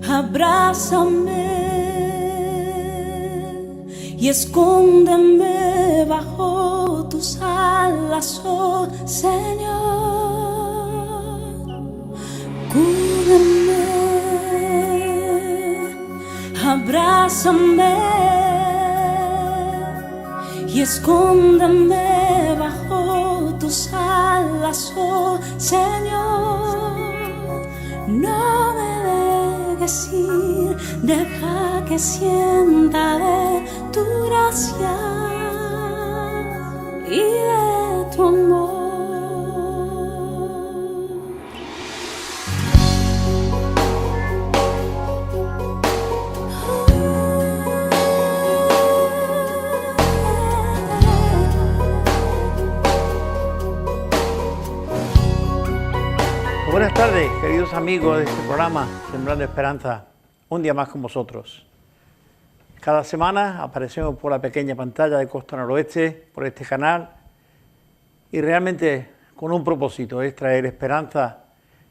Abrázame y escóndeme bajo tus alas, oh Señor. Cúbreme, abrázame y escóndeme bajo tus alas, oh Señor. No me dejes ir, deja que sienta de tu gracia y de tu amor. Buenas tardes, queridos amigos de este programa Sembrando Esperanza, un día más con vosotros. Cada semana aparecemos por la pequeña pantalla de Costa Noroeste, por este canal, y realmente con un propósito, es traer esperanza,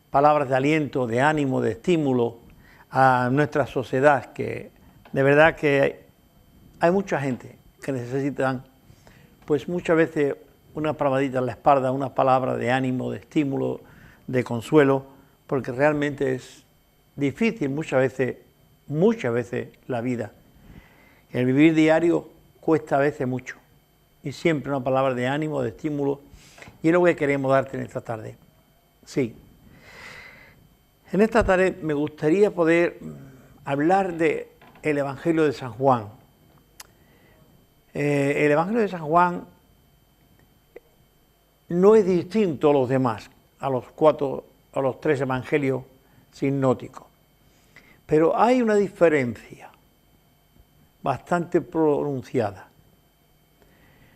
palabras de aliento, de ánimo, de estímulo a nuestra sociedad, que de verdad que hay mucha gente que necesitan, pues muchas veces una palmadita en la espalda, una palabra de ánimo, de estímulo, de consuelo, porque realmente es difícil muchas veces la vida. El vivir diario cuesta a veces mucho, y siempre una palabra de ánimo, de estímulo, y es lo que queremos darte en esta tarde. Sí, en esta tarde me gustaría poder hablar del Evangelio de San Juan. El Evangelio de San Juan no es distinto a los demás, a los tres evangelios sinópticos. Pero hay una diferencia bastante pronunciada.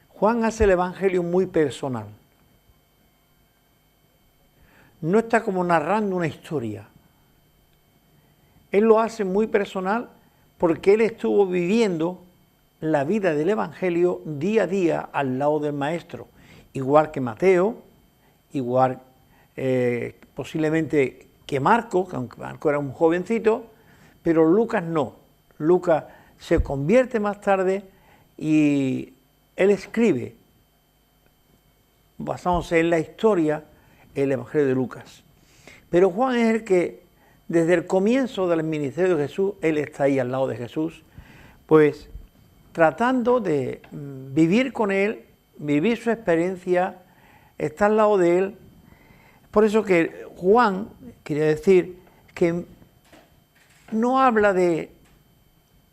Juan hace el evangelio muy personal. No está como narrando una historia. Él lo hace muy personal porque él estuvo viviendo la vida del evangelio día a día al lado del maestro, igual que Mateo, igual posiblemente que Marcos, aunque Marcos era un jovencito, pero Lucas no. Lucas se convierte más tarde y él escribe, basándose en la historia, el Evangelio de Lucas. Pero Juan es el que, desde el comienzo del ministerio de Jesús, él está ahí al lado de Jesús, pues tratando de vivir con él, vivir su experiencia, estar al lado de él. Por eso que Juan, quería decir, que no habla del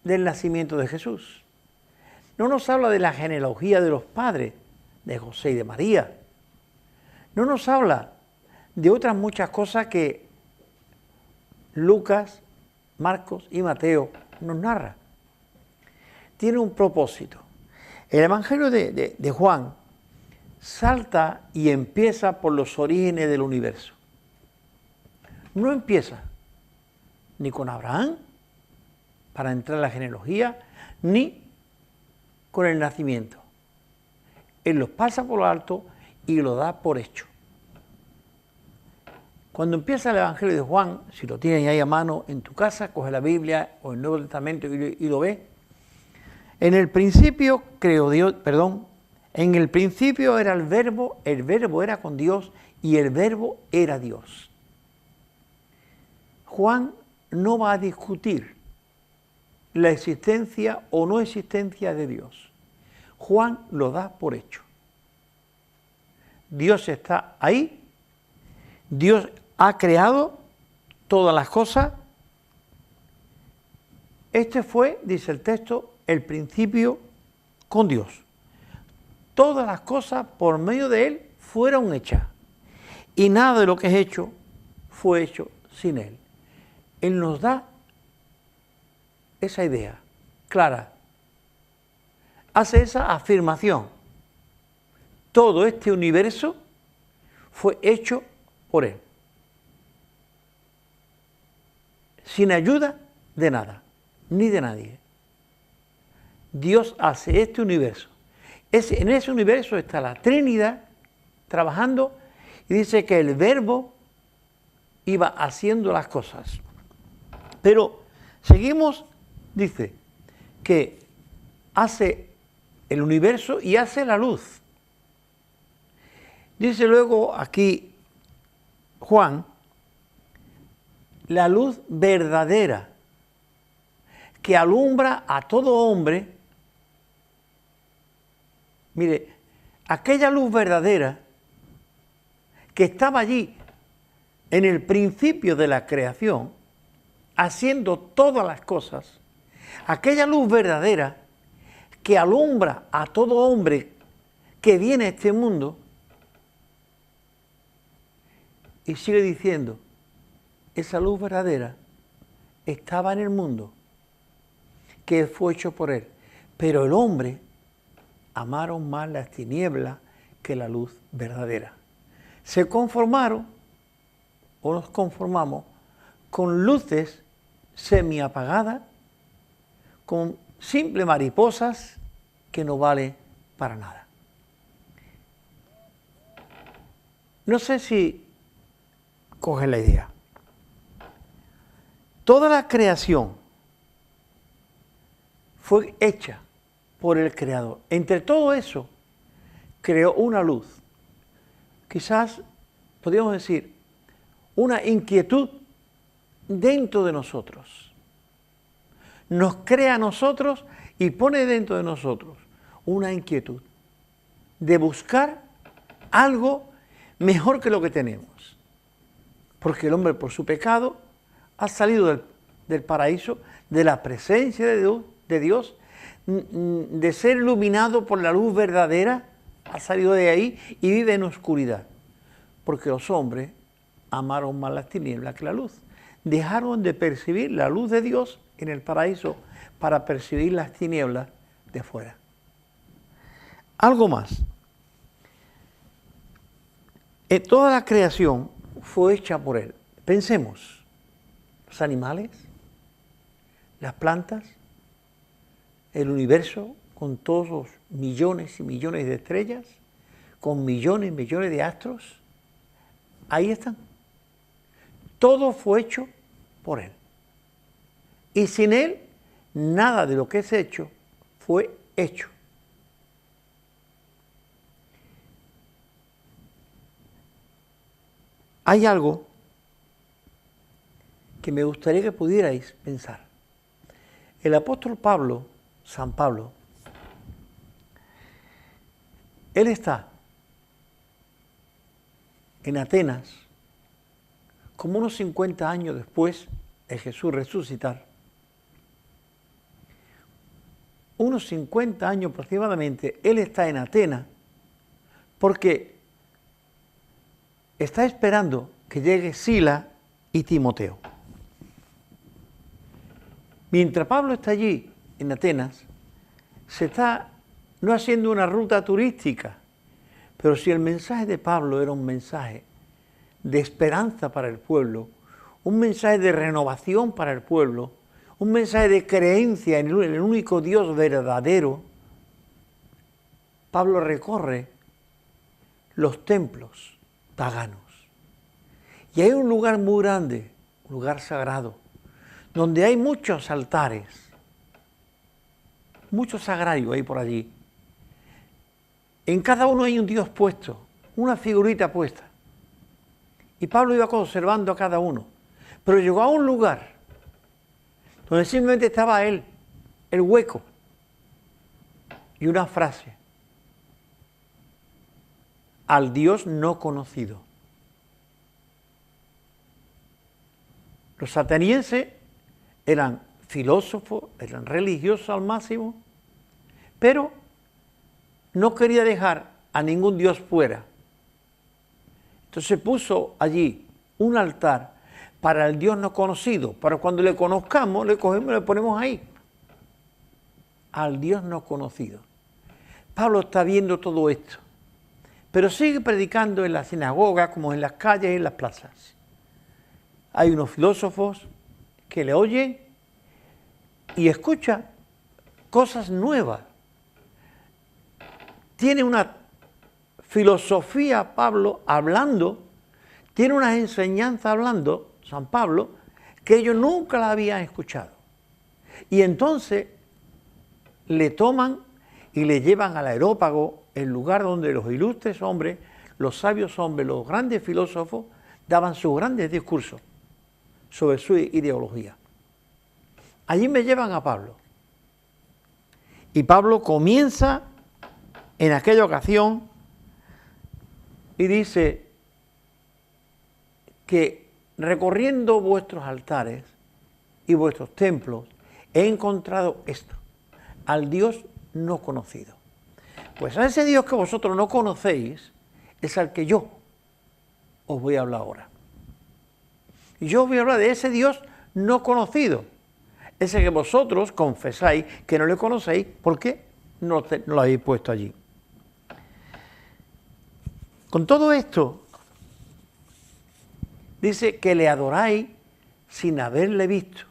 nacimiento de Jesús. No nos habla de la genealogía de los padres, de José y de María. No nos habla de otras muchas cosas que Lucas, Marcos y Mateo nos narran. Tiene un propósito. El Evangelio de Juan salta y empieza por los orígenes del universo. No empieza ni con Abraham, para entrar en la genealogía, ni con el nacimiento. Él los pasa por lo alto y lo da por hecho. Cuando empieza el Evangelio de Juan, si lo tienes ahí a mano en tu casa, coge la Biblia o el Nuevo Testamento y lo ves. En el principio en el principio era el verbo era con Dios y el verbo era Dios. Juan no va a discutir la existencia o no existencia de Dios. Juan lo da por hecho. Dios está ahí, Dios ha creado todas las cosas. Este fue, dice el texto, el principio con Dios. Todas las cosas por medio de Él fueron hechas, y nada de lo que es hecho fue hecho sin Él. Él nos da esa idea clara, hace esa afirmación. Todo este universo fue hecho por Él, sin ayuda de nada, ni de nadie. Dios hace este universo. En ese universo está la Trinidad trabajando, y dice que el verbo iba haciendo las cosas. Pero seguimos, dice, que hace el universo y hace la luz. Dice luego aquí Juan, la luz verdadera que alumbra a todo hombre. Mire, aquella luz verdadera que estaba allí en el principio de la creación, haciendo todas las cosas, aquella luz verdadera que alumbra a todo hombre que viene a este mundo, y sigue diciendo, esa luz verdadera estaba en el mundo, que fue hecho por él, pero el hombre amaron más las tinieblas que la luz verdadera. Se conformaron, o nos conformamos, con luces semiapagadas, con simples mariposas que no valen para nada. No sé si cogen la idea. Toda la creación fue hecha por el Creador. Entre todo eso, creó una luz. Quizás, podríamos decir, una inquietud dentro de nosotros. Nos crea a nosotros y pone dentro de nosotros una inquietud de buscar algo mejor que lo que tenemos. Porque el hombre, por su pecado, ha salido del paraíso, de la presencia de Dios, de ser iluminado por la luz verdadera, ha salido de ahí y vive en oscuridad. Porque los hombres amaron más las tinieblas que la luz. Dejaron de percibir la luz de Dios en el paraíso para percibir las tinieblas de fuera. Algo más. Toda la creación fue hecha por Él. Pensemos, los animales, las plantas, el universo con todos los millones y millones de estrellas, con millones y millones de astros, ahí están. Todo fue hecho por Él. Y sin Él, nada de lo que es hecho fue hecho. Hay algo que me gustaría que pudierais pensar. El apóstol Pablo, San Pablo, él está en Atenas como unos 50 años después de Jesús resucitar. Unos 50 años aproximadamente, él está en Atenas porque está esperando que llegue Sila y Timoteo. Mientras Pablo está allí, en Atenas, se está no haciendo una ruta turística, pero si el mensaje de Pablo era un mensaje de esperanza para el pueblo, un mensaje de renovación para el pueblo, un mensaje de creencia en el único Dios verdadero, Pablo recorre los templos paganos. Y hay un lugar muy grande, un lugar sagrado, donde hay muchos altares, muchos sagrarios hay por allí. En cada uno hay un Dios puesto, una figurita puesta. Y Pablo iba observando a cada uno. Pero llegó a un lugar donde simplemente estaba él, el hueco, y una frase: al Dios no conocido. Los atenienses eran filósofos, eran religiosos al máximo, pero no quería dejar a ningún Dios fuera. Entonces puso allí un altar para el Dios no conocido, para cuando le conozcamos, le cogemos y le ponemos ahí. Al Dios no conocido. Pablo está viendo todo esto, pero sigue predicando en la sinagoga, como en las calles y en las plazas. Hay unos filósofos que le oyen y escuchan cosas nuevas. Tiene una filosofía, Pablo, hablando tiene unas enseñanzas hablando, San Pablo, que ellos nunca la habían escuchado. Y entonces le toman y le llevan al Areópago, el lugar donde los ilustres hombres, los sabios hombres, los grandes filósofos, daban sus grandes discursos sobre su ideología. Allí me llevan a Pablo. Y Pablo comienza en aquella ocasión y dice que recorriendo vuestros altares y vuestros templos he encontrado esto, al Dios no conocido. Pues a ese Dios que vosotros no conocéis es al que yo os voy a hablar ahora. Y yo os voy a hablar de ese Dios no conocido, ese que vosotros confesáis que no le conocéis porque no lo habéis puesto allí. Con todo esto, dice que le adoráis sin haberle visto.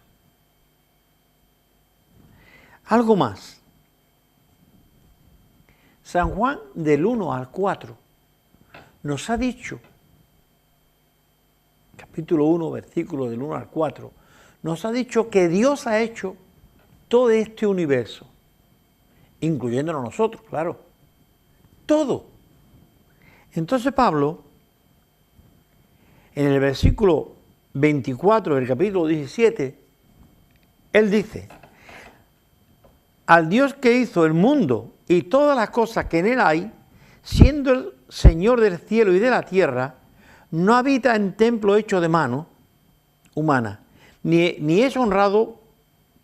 Algo más. San Juan del 1 al 4 nos ha dicho, capítulo 1, versículo del 1 al 4, nos ha dicho que Dios ha hecho todo este universo, incluyéndonos nosotros, claro, todo. Entonces Pablo, en el versículo 24 del capítulo 17, él dice, al Dios que hizo el mundo y todas las cosas que en él hay, siendo el Señor del cielo y de la tierra, no habita en templo hecho de mano humana, ni es honrado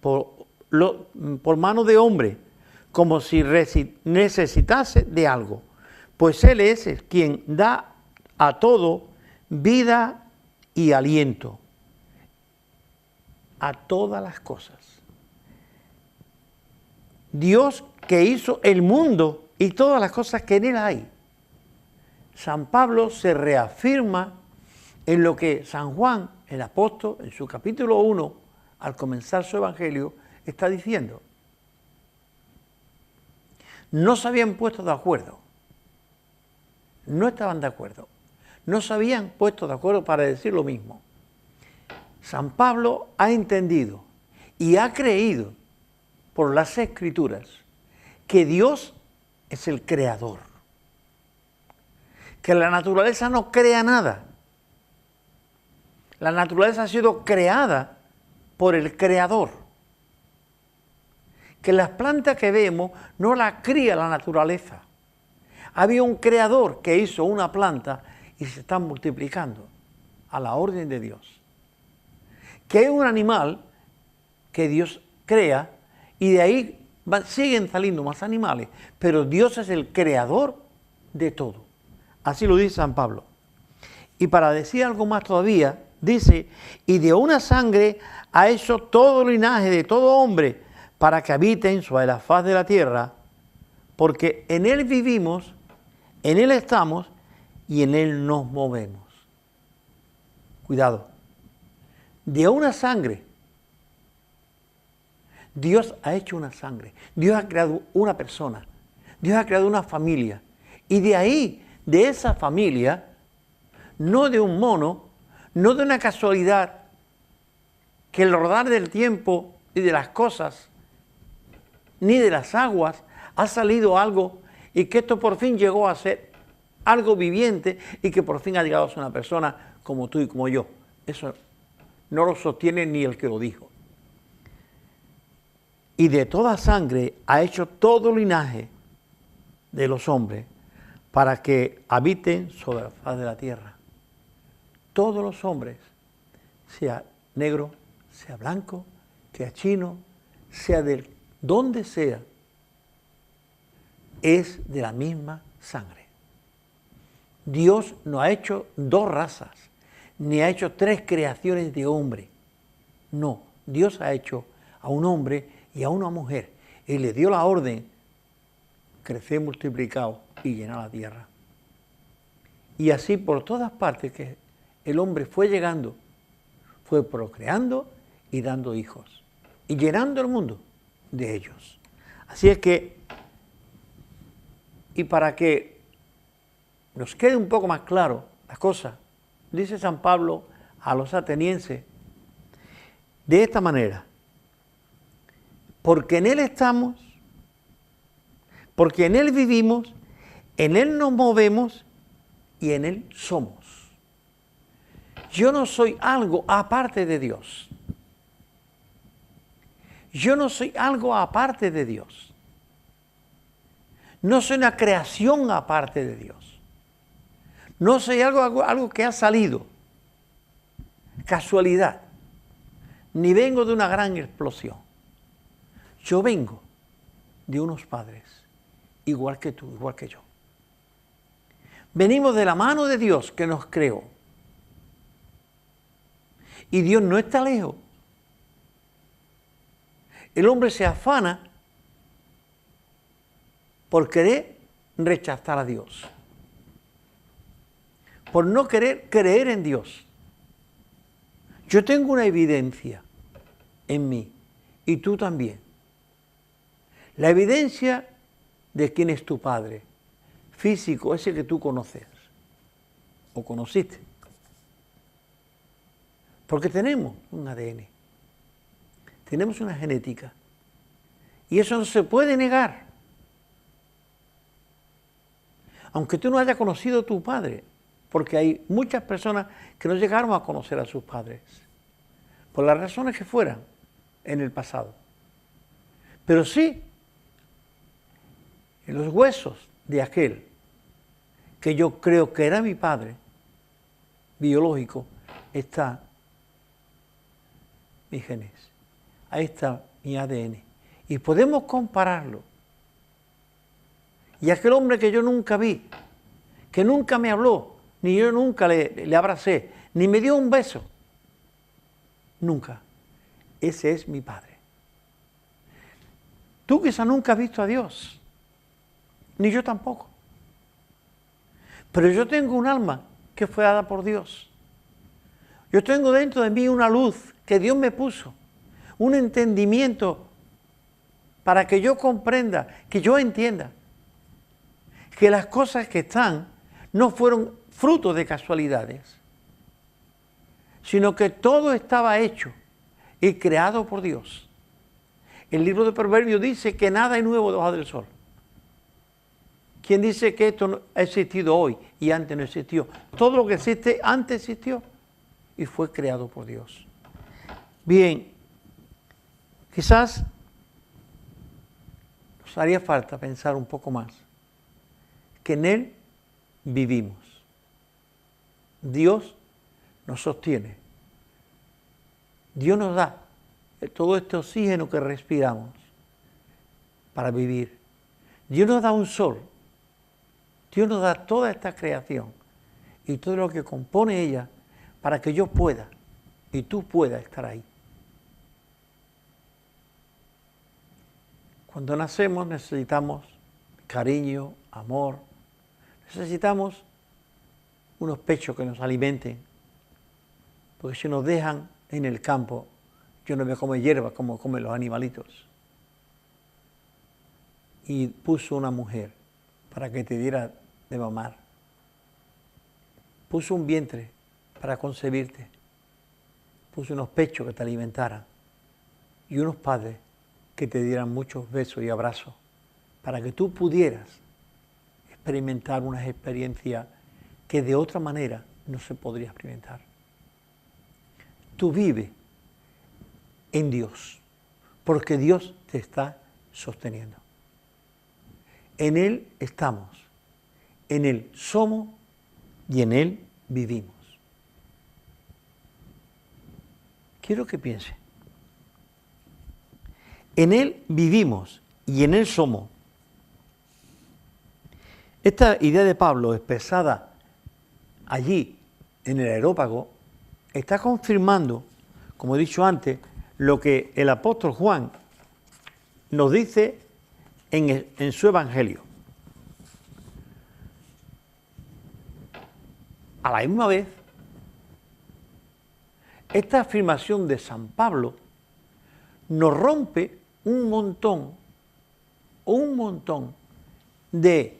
por mano de hombre, como si necesitase de algo, pues Él es quien da a todo vida y aliento, a todas las cosas. Dios que hizo el mundo y todas las cosas que en él hay. San Pablo se reafirma en lo que San Juan, el apóstol, en su capítulo 1, al comenzar su evangelio, está diciendo. No se habían puesto de acuerdo, no estaban de acuerdo, no se habían puesto de acuerdo para decir lo mismo. San Pablo ha entendido y ha creído por las Escrituras que Dios es el creador, que la naturaleza no crea nada. La naturaleza ha sido creada por el creador, que las plantas que vemos no las cría la naturaleza. Había un creador que hizo una planta y se están multiplicando a la orden de Dios. Que hay un animal que Dios crea y de ahí siguen saliendo más animales, pero Dios es el creador de todo. Así lo dice San Pablo. Y para decir algo más todavía, dice, y de una sangre ha hecho todo el linaje de todo hombre para que habiten sobre la faz de la tierra, porque en Él vivimos, en Él estamos y en Él nos movemos. Cuidado. De una sangre. Dios ha hecho una sangre. Dios ha creado una persona. Dios ha creado una familia. Y de ahí, de esa familia, no de un mono, no de una casualidad, que el rodar del tiempo y de las cosas, ni de las aguas, ha salido algo y que esto por fin llegó a ser algo viviente y que por fin ha llegado a ser una persona como tú y como yo. Eso no lo sostiene ni el que lo dijo. Y de toda sangre ha hecho todo linaje de los hombres para que habiten sobre la faz de la tierra. Todos los hombres, sea negro, sea blanco, sea chino, sea de donde sea, es de la misma sangre. Dios no ha hecho dos razas, ni ha hecho tres creaciones de hombre. No, Dios ha hecho a un hombre y a una mujer, y le dio la orden, crecer, multiplicados y llenar la tierra. Y así por todas partes que el hombre fue llegando, fue procreando y dando hijos, y llenando el mundo de ellos. Así es que, y para que nos quede un poco más claro las cosas, dice San Pablo a los atenienses, de esta manera: porque en Él estamos, porque en Él vivimos, en Él nos movemos y en Él somos. Yo no soy algo aparte de Dios. Yo no soy algo aparte de Dios. No soy una creación aparte de Dios. No soy algo que ha salido. Casualidad. Ni vengo de una gran explosión. Yo vengo de unos padres, igual que tú, igual que yo. Venimos de la mano de Dios que nos creó. Y Dios no está lejos. El hombre se afana por querer rechazar a Dios, por no querer creer en Dios. Yo tengo una evidencia en mí, y tú también. La evidencia de quién es tu padre físico, ese que tú conoces o conociste. Porque tenemos un ADN, tenemos una genética, y eso no se puede negar. Aunque tú no hayas conocido a tu padre, porque hay muchas personas que no llegaron a conocer a sus padres, por las razones que fueran en el pasado. Pero sí, en los huesos de aquel que yo creo que era mi padre biológico, está mis genes, ahí está mi ADN, y podemos compararlo. Y aquel hombre que yo nunca vi, que nunca me habló, ni yo nunca le abracé, ni me dio un beso, nunca, ese es mi padre. Tú quizás nunca has visto a Dios, ni yo tampoco, pero yo tengo un alma que fue dada por Dios. Yo tengo dentro de mí una luz que Dios me puso, un entendimiento para que yo comprenda, que yo entienda que las cosas que están no fueron fruto de casualidades, sino que todo estaba hecho y creado por Dios. El libro de Proverbios dice que nada es nuevo debajo del sol. ¿Quién dice que esto no ha existido hoy y antes no existió? Todo lo que existe antes existió y fue creado por Dios. Bien, quizás nos haría falta pensar un poco más que en Él vivimos. Dios nos sostiene. Dios nos da todo este oxígeno que respiramos para vivir. Dios nos da un sol. Dios nos da toda esta creación y todo lo que compone ella para que yo pueda y tú puedas estar ahí. Cuando nacemos necesitamos cariño, amor, necesitamos unos pechos que nos alimenten, porque si nos dejan en el campo, yo no voy a comer hierba como comen los animalitos. Y puso una mujer para que te diera de mamar. Puso un vientre para concebirte. Puso unos pechos que te alimentaran y unos padres que te dieran muchos besos y abrazos para que tú pudieras experimentar unas experiencias que de otra manera no se podría experimentar. Tú vives en Dios, porque Dios te está sosteniendo. En Él estamos, en Él somos y en Él vivimos. Quiero que piense. En Él vivimos y en Él somos. Esta idea de Pablo expresada allí en el Areópago está confirmando, como he dicho antes, lo que el apóstol Juan nos dice en su Evangelio. A la misma vez, esta afirmación de San Pablo nos rompe un montón de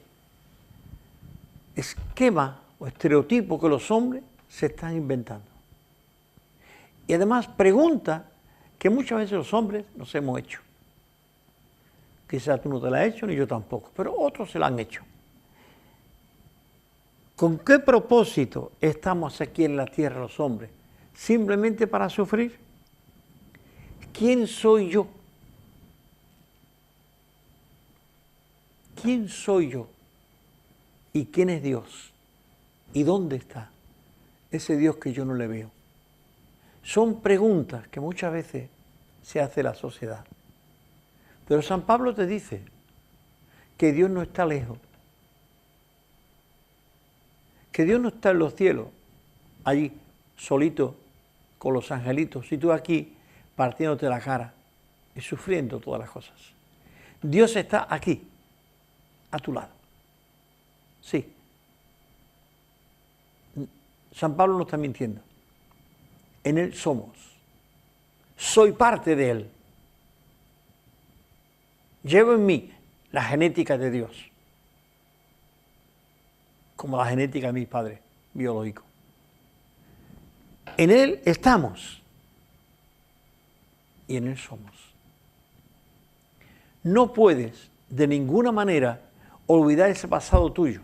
esquemas o estereotipos que los hombres se están inventando. Y además preguntas que muchas veces los hombres nos hemos hecho. Quizás tú no te la has hecho, ni yo tampoco, pero otros se la han hecho. ¿Con qué propósito estamos aquí en la tierra los hombres? ¿Simplemente para sufrir? ¿Quién soy yo? ¿Quién soy yo? ¿Y quién es Dios? ¿Y dónde está ese Dios que yo no le veo? Son preguntas que muchas veces se hace la sociedad. Pero San Pablo te dice que Dios no está lejos, que Dios no está en los cielos, allí solito con los angelitos, y tú aquí partiéndote la cara y sufriendo todas las cosas. Dios está aquí, a tu lado. Sí. San Pablo no está mintiendo. En Él somos. Soy parte de Él. Llevo en mí la genética de Dios, como la genética de mi padre biológico. En Él estamos y en Él somos. No puedes de ninguna manera olvidar ese pasado tuyo.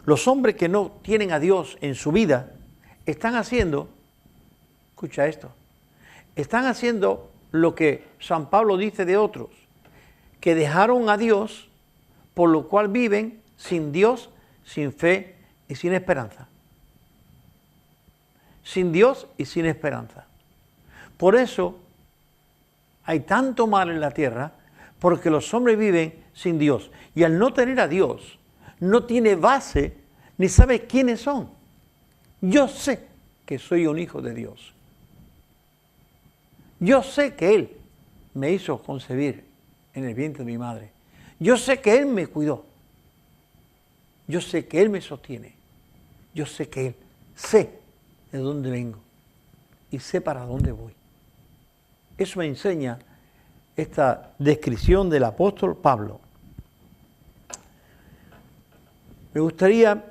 Los hombres que no tienen a Dios en su vida están haciendo, escucha esto, están haciendo lo que San Pablo dice de otros, que dejaron a Dios, por lo cual viven sin Dios, sin fe y sin esperanza. Sin Dios y sin esperanza. Por eso hay tanto mal en la tierra, porque los hombres viven sin Dios. Y al no tener a Dios, no tiene base, ni sabe quiénes son. Yo sé que soy un hijo de Dios. Yo sé que Él me hizo concebir en el vientre de mi madre. Yo sé que Él me cuidó. Yo sé que Él me sostiene. Yo sé que Él sé de dónde vengo y sé para dónde voy. Eso me enseña esta descripción del apóstol Pablo. Me gustaría,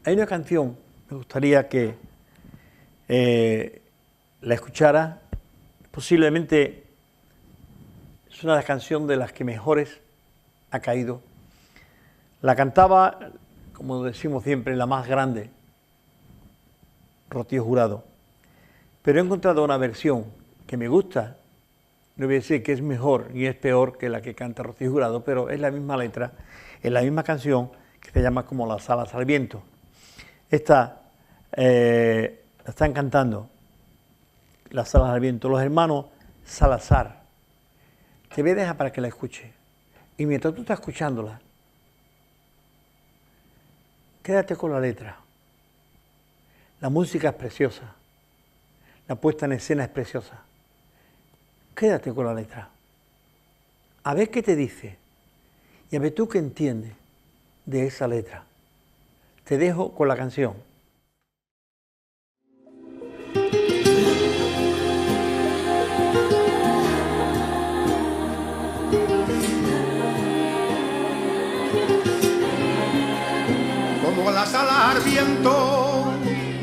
hay una canción, me gustaría que la escuchara. Posiblemente es una de las canciones de las que mejores ha caído. La cantaba, como decimos siempre, la más grande, Rocío Jurado. Pero he encontrado una versión que me gusta. No voy a decir que es mejor ni es peor que la que canta Rocío Jurado, pero es la misma letra, es la misma canción, que se llama como Las alas al viento. Esta la están cantando Las alas al viento los hermanos Salazar. Te voy a dejar para que la escuche. Y mientras tú estás escuchándola, quédate con la letra. La música es preciosa. La puesta en escena es preciosa. Quédate con la letra. A ver qué te dice. Y a ver tú qué entiendes de esa letra. Te dejo con la canción. Como las alas al viento,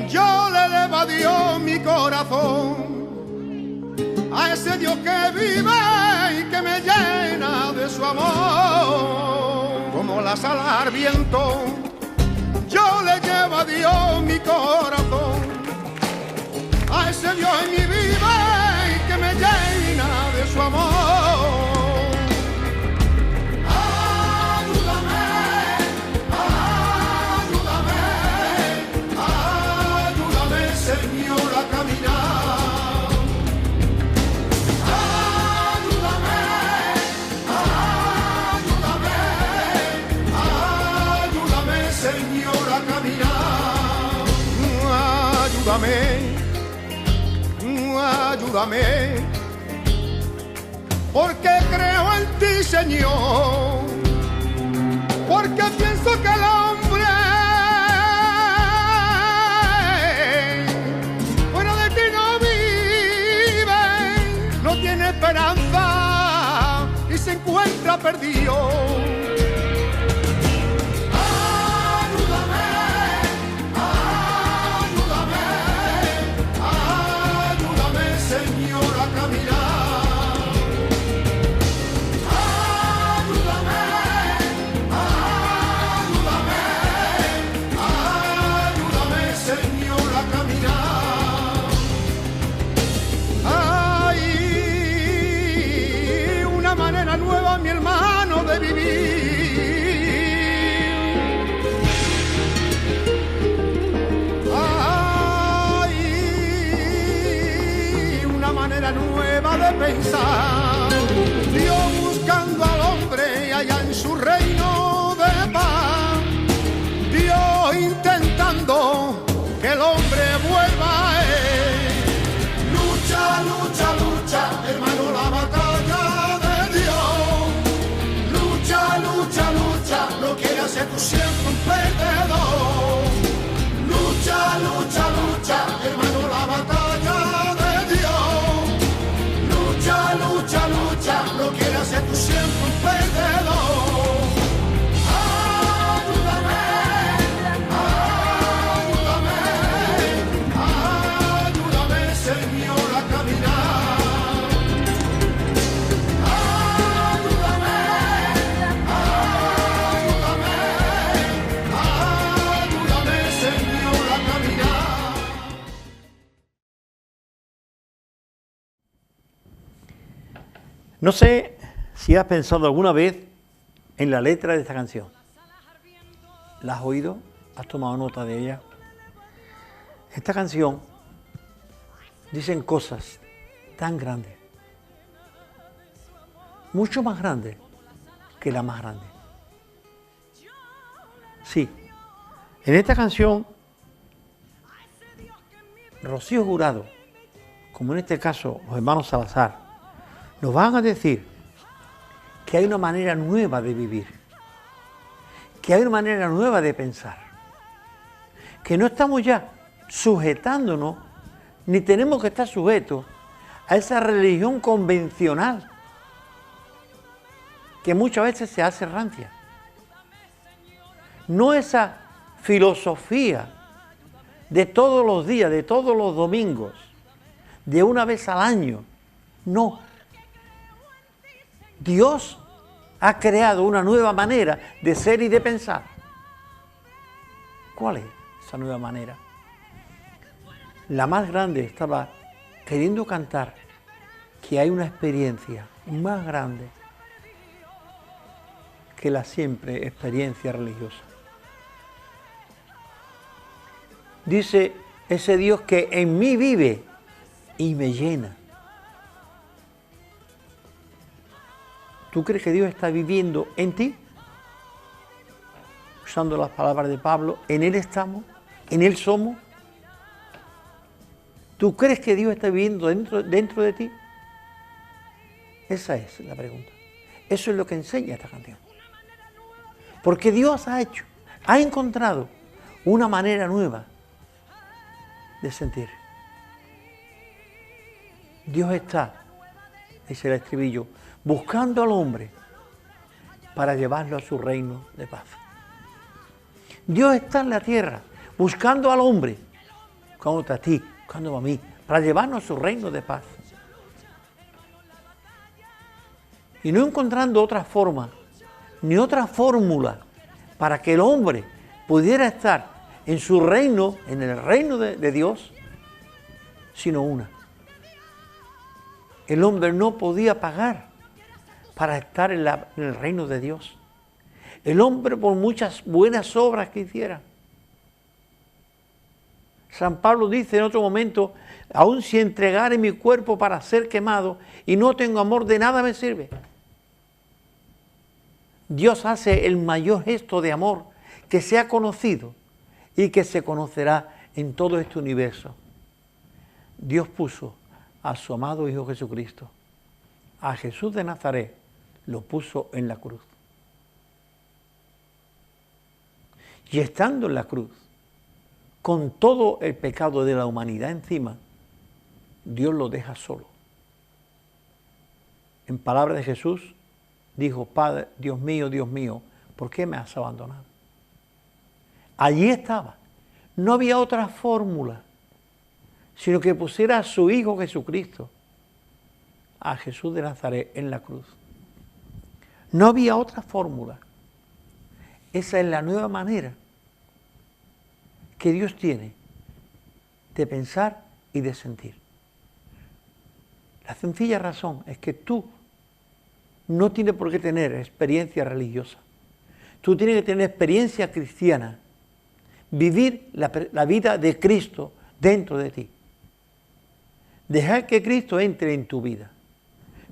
yo le elevo a Dios mi corazón, a ese Dios que vive y que me llena de su amor. Como las alas al viento, yo le llevo a Dios mi corazón, a ese Dios en mi vida y que me llena de su amor. Ayúdame, porque creo en ti, Señor, porque pienso que el hombre fuera de ti no vive, no tiene esperanza y se encuentra perdido. No sé si has pensado alguna vez en la letra de esta canción. ¿La has oído? ¿Has tomado nota de ella? Esta canción dicen cosas tan grandes, mucho más grandes que la más grande. Sí, en esta canción, Rocío Jurado, como en este caso los hermanos Salazar, nos van a decir que hay una manera nueva de vivir, que hay una manera nueva de pensar, que no estamos ya sujetándonos, ni tenemos que estar sujetos a esa religión convencional que muchas veces se hace rancia. No esa filosofía de todos los días, de todos los domingos, de una vez al año. No. Dios ha creado una nueva manera de ser y de pensar. ¿Cuál es esa nueva manera? La más grande estaba queriendo cantar que hay una experiencia más grande que la siempre experiencia religiosa. Dice ese Dios que en mí vive y me llena. ¿Tú crees que Dios está viviendo en ti? Usando las palabras de Pablo, en Él estamos, en Él somos. ¿Tú crees que Dios está viviendo dentro de ti? Esa es la pregunta. Eso es lo que enseña esta canción. Porque Dios ha encontrado una manera nueva de sentir. Dios está, dice el estribillo, buscando al hombre para llevarlo a su reino de paz. Dios está en la tierra buscando al hombre, buscándote a ti, buscándome a mí, para llevarnos a su reino de paz. Y no encontrando otra forma, ni otra fórmula para que el hombre pudiera estar en su reino, en el reino de Dios, sino una. El hombre no podía pagar para estar en el reino de Dios. El hombre, por muchas buenas obras que hiciera. San Pablo dice en otro momento, aun si entregare mi cuerpo para ser quemado y no tengo amor, de nada me sirve. Dios hace el mayor gesto de amor que se ha conocido y que se conocerá en todo este universo. Dios puso a su amado Hijo Jesucristo, a Jesús de Nazaret, lo puso en la cruz. Y estando en la cruz, con todo el pecado de la humanidad encima, Dios lo deja solo. En palabras de Jesús, dijo, Padre, Dios mío, ¿por qué me has abandonado? Allí estaba. No había otra fórmula, sino que pusiera a su Hijo Jesucristo, a Jesús de Nazaret, en la cruz. No había otra fórmula. Esa es la nueva manera que Dios tiene de pensar y de sentir. La sencilla razón es que tú no tienes por qué tener experiencia religiosa. Tú tienes que tener experiencia cristiana, vivir la vida de Cristo dentro de ti. Dejar que Cristo entre en tu vida.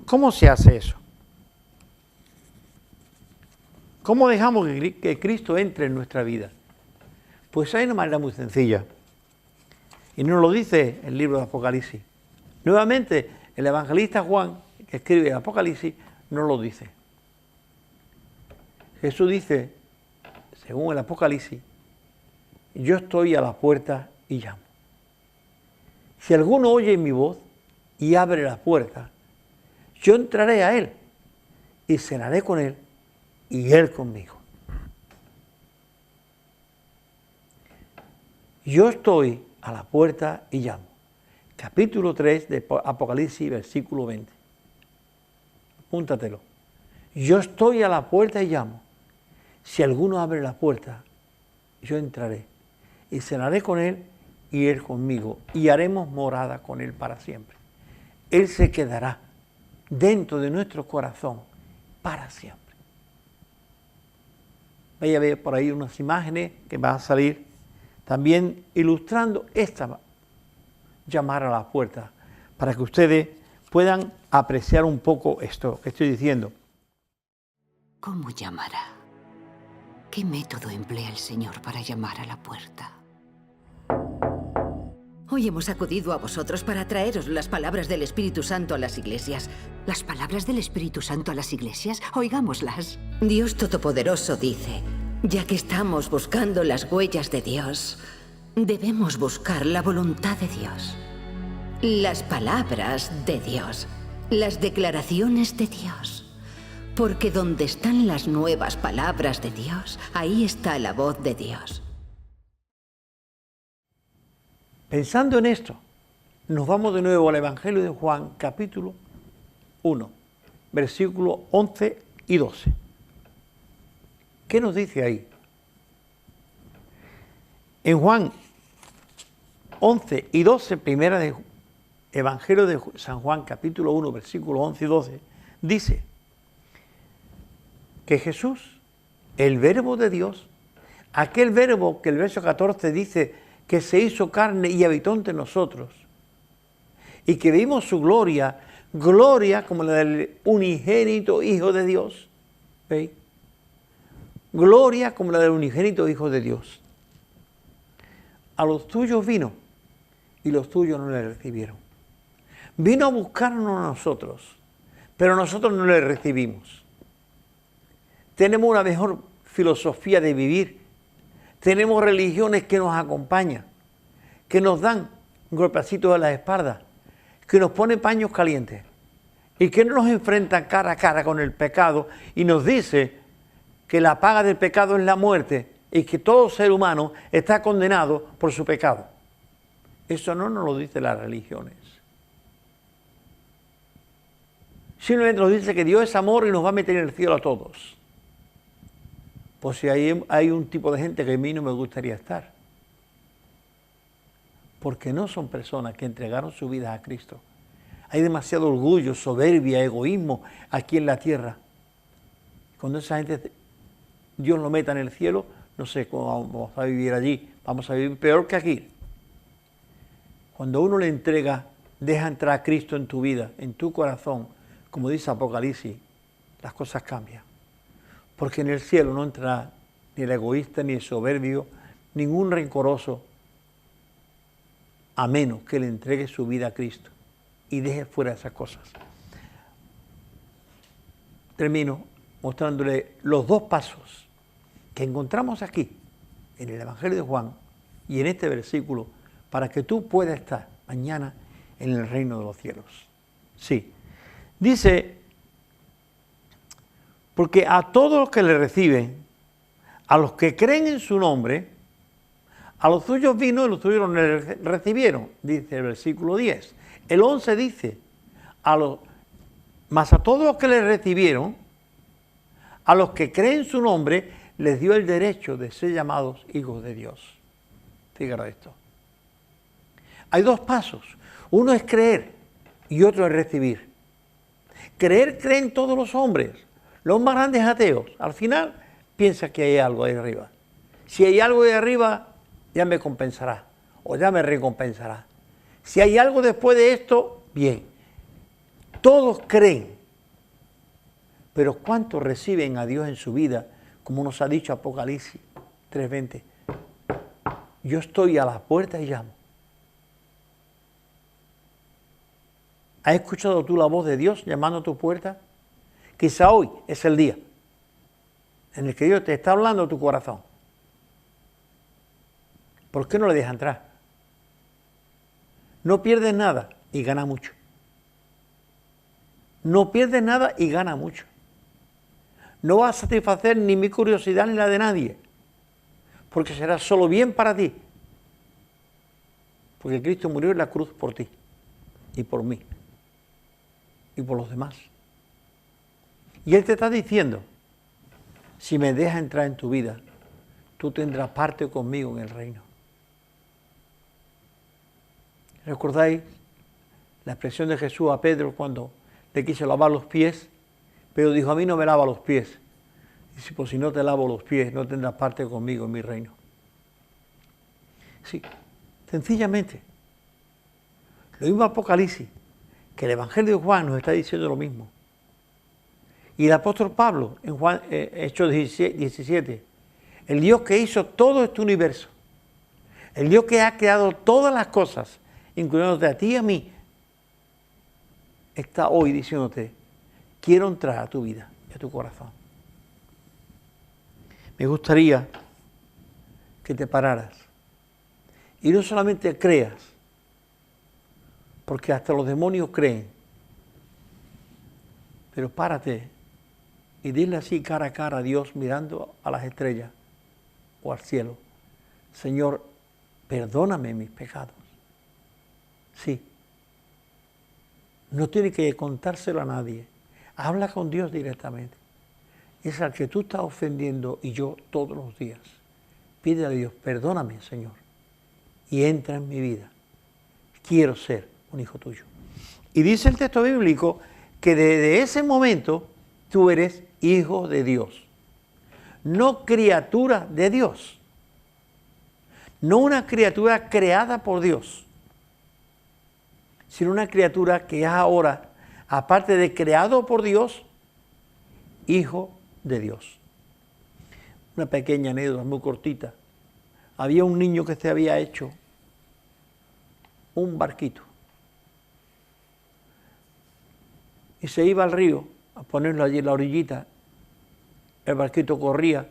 ¿Cómo se hace eso? ¿Cómo dejamos que Cristo entre en nuestra vida? Pues hay una manera muy sencilla. Y nos lo dice el libro de Apocalipsis. Nuevamente, el evangelista Juan, que escribe el Apocalipsis, nos lo dice. Jesús dice, según el Apocalipsis, yo estoy a la puerta y llamo. Si alguno oye mi voz y abre la puerta, yo entraré a él y cenaré con él y él conmigo. Yo estoy a la puerta y llamo. Capítulo 3 de Apocalipsis, versículo 20. Apúntatelo. Yo estoy a la puerta y llamo. Si alguno abre la puerta, yo entraré y cenaré con él y él conmigo, y haremos morada con él para siempre. Él se quedará dentro de nuestro corazón para siempre. Vaya a ver por ahí unas imágenes que van a salir también ilustrando esta llamar a la puerta, para que ustedes puedan apreciar un poco esto que estoy diciendo. ¿Cómo llamará? ¿Qué método emplea el Señor para llamar a la puerta? Hoy hemos acudido a vosotros para traeros las palabras del Espíritu Santo a las iglesias. ¿Las palabras del Espíritu Santo a las iglesias? Oigámoslas. Dios Todopoderoso dice, ya que estamos buscando las huellas de Dios, debemos buscar la voluntad de Dios, las palabras de Dios, las declaraciones de Dios. Porque donde están las nuevas palabras de Dios, ahí está la voz de Dios. Pensando en esto, nos vamos de nuevo al Evangelio de Juan, capítulo 1, versículos 11 y 12. ¿Qué nos dice ahí? En Juan 11 y 12, primera de Evangelio de San Juan, capítulo 1, versículos 11 y 12, dice que Jesús, el verbo de Dios, aquel verbo que el verso 14 dice que se hizo carne y habitó entre nosotros, y que vimos su gloria, gloria como la del unigénito Hijo de Dios, ¿veis? Gloria como la del unigénito Hijo de Dios. A los tuyos vino, y los tuyos no le recibieron. Vino a buscarnos a nosotros, pero nosotros no le recibimos. Tenemos una mejor filosofía de vivir. Tenemos religiones que nos acompañan, que nos dan golpecitos a la espalda, que nos ponen paños calientes y que no nos enfrentan cara a cara con el pecado y nos dice que la paga del pecado es la muerte y que todo ser humano está condenado por su pecado. Eso no nos lo dicen las religiones. Simplemente nos dice que Dios es amor y nos va a meter en el cielo a todos. Pues si hay un tipo de gente que a mí no me gustaría estar. Porque no son personas que entregaron su vida a Cristo. Hay demasiado orgullo, soberbia, egoísmo aquí en la tierra. Cuando esa gente, Dios lo meta en el cielo, no sé cómo vamos a vivir allí. Vamos a vivir peor que aquí. Cuando uno le entrega, deja entrar a Cristo en tu vida, en tu corazón, como dice Apocalipsis, las cosas cambian. Porque en el cielo no entrará ni el egoísta, ni el soberbio, ningún rencoroso, a menos que le entregue su vida a Cristo y deje fuera esas cosas. Termino mostrándole los dos pasos que encontramos aquí, en el Evangelio de Juan y en este versículo, para que tú puedas estar mañana en el reino de los cielos. Sí, dice, porque a todos los que le reciben, a los que creen en su nombre, a los suyos vino y los suyos no le recibieron, dice el versículo 10. El 11 dice, mas a todos los que le recibieron, a los que creen en su nombre, les dio el derecho de ser llamados hijos de Dios. Fíjate esto. Hay dos pasos. Uno es creer y otro es recibir. Creer creen todos los hombres. Los más grandes ateos, al final, piensa que hay algo ahí arriba. Si hay algo ahí arriba, ya me compensará o ya me recompensará. Si hay algo después de esto, bien. Todos creen, pero ¿cuántos reciben a Dios en su vida? Como nos ha dicho Apocalipsis 3:20. Yo estoy a la puerta y llamo. ¿Has escuchado tú la voz de Dios llamando a tu puerta? Quizá hoy es el día en el que Dios te está hablando a tu corazón. ¿Por qué no le dejas entrar? No pierdes nada y gana mucho. No pierdes nada y gana mucho. No vas a satisfacer ni mi curiosidad ni la de nadie, porque será solo bien para ti. Porque Cristo murió en la cruz por ti y por mí y por los demás. Y Él te está diciendo, si me dejas entrar en tu vida, tú tendrás parte conmigo en el reino. ¿Recordáis la expresión de Jesús a Pedro cuando le quiso lavar los pies, pero dijo, a mí no me lava los pies. Dice, pues si no te lavo los pies, no tendrás parte conmigo en mi reino. Sí, sencillamente. Lo mismo Apocalipsis, que el Evangelio de Juan nos está diciendo lo mismo. Y el apóstol Pablo, en Juan, Hechos 17, el Dios que hizo todo este universo, el Dios que ha creado todas las cosas, incluyéndote a ti y a mí, está hoy diciéndote, quiero entrar a tu vida y a tu corazón. Me gustaría que te pararas y no solamente creas, porque hasta los demonios creen, pero párate y dile así cara a cara a Dios mirando a las estrellas o al cielo, Señor, perdóname mis pecados. Sí. No tiene que contárselo a nadie. Habla con Dios directamente. Es al que tú estás ofendiendo y yo todos los días. Pide a Dios, perdóname, Señor, y entra en mi vida. Quiero ser un hijo tuyo. Y dice el texto bíblico que desde ese momento tú eres hijo de Dios. No criatura de Dios. No una criatura creada por Dios, sino una criatura que es ahora, aparte de creado por Dios, hijo de Dios. Una pequeña anécdota muy cortita. Había un niño que se había hecho un barquito y se iba al río a ponerlo allí en la orillita. El barquito corría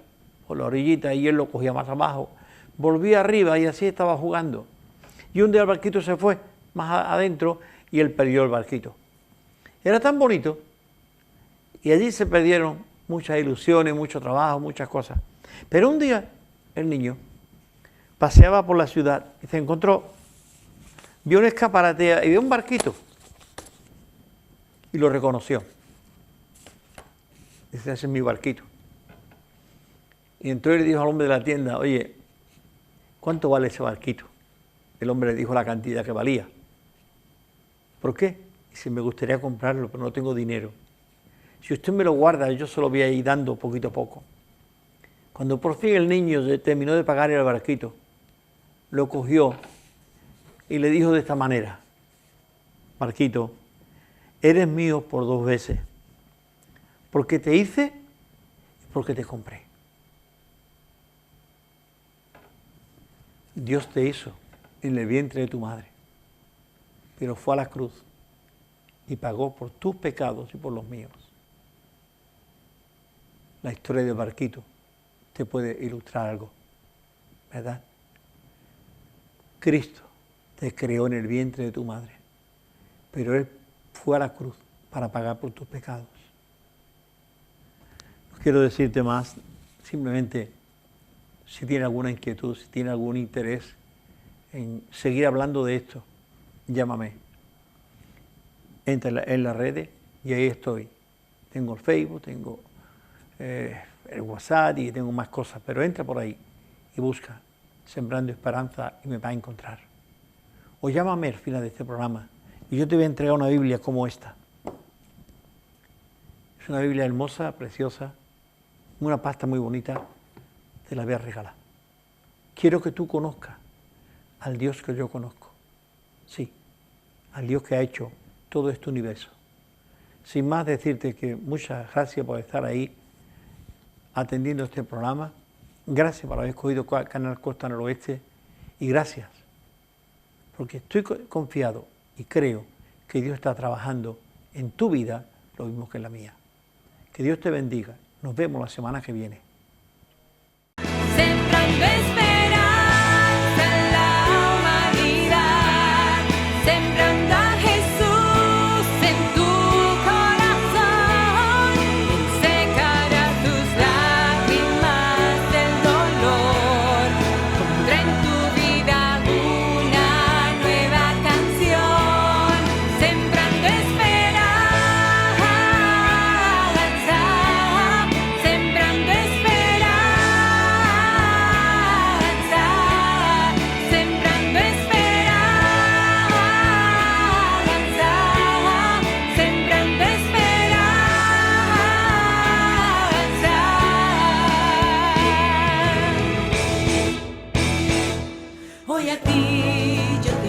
por la orillita y él lo cogía más abajo, volvía arriba y así estaba jugando. Y un día el barquito se fue más adentro y él perdió el barquito. Era tan bonito y allí se perdieron muchas ilusiones, mucho trabajo, muchas cosas. Pero un día el niño paseaba por la ciudad y se encontró, vio un escaparate y vio un barquito y lo reconoció. Dice, ese es mi barquito. Y entró y le dijo al hombre de la tienda, oye, ¿cuánto vale ese barquito? El hombre le dijo la cantidad que valía. ¿Por qué? Dice, me gustaría comprarlo, pero no tengo dinero. Si usted me lo guarda, yo se lo voy a ir dando poquito a poco. Cuando por fin el niño terminó de pagar el barquito, lo cogió y le dijo de esta manera, barquito, eres mío por 2 veces, porque te hice y porque te compré. Dios te hizo en el vientre de tu madre, pero fue a la cruz y pagó por tus pecados y por los míos. La historia del barquito te puede ilustrar algo, ¿verdad? Cristo te creó en el vientre de tu madre, pero Él fue a la cruz para pagar por tus pecados. No quiero decirte más, simplemente si tiene alguna inquietud, si tiene algún interés en seguir hablando de esto, llámame. Entra en las redes y ahí estoy. Tengo el Facebook, tengo el WhatsApp y tengo más cosas, pero entra por ahí y busca Sembrando Esperanza y me va a encontrar. O llámame al final de este programa y yo te voy a entregar una Biblia como esta. Es una Biblia hermosa, preciosa, una pasta muy bonita, te la voy a regalar. Quiero que tú conozcas al Dios que yo conozco. Sí, al Dios que ha hecho todo este universo. Sin más decirte que muchas gracias por estar ahí atendiendo este programa. Gracias por haber escogido Canal Costa Noroeste y gracias porque estoy confiado y creo que Dios está trabajando en tu vida lo mismo que en la mía. Que Dios te bendiga. Nos vemos la semana que viene. Sembrando esperanza en la humanidad, sembrando a Jesús en tu corazón, secará tus lágrimas del dolor, pondrá en tu vida una nueva canción, sembrando esperanza, sembrando esperanza. ti, yo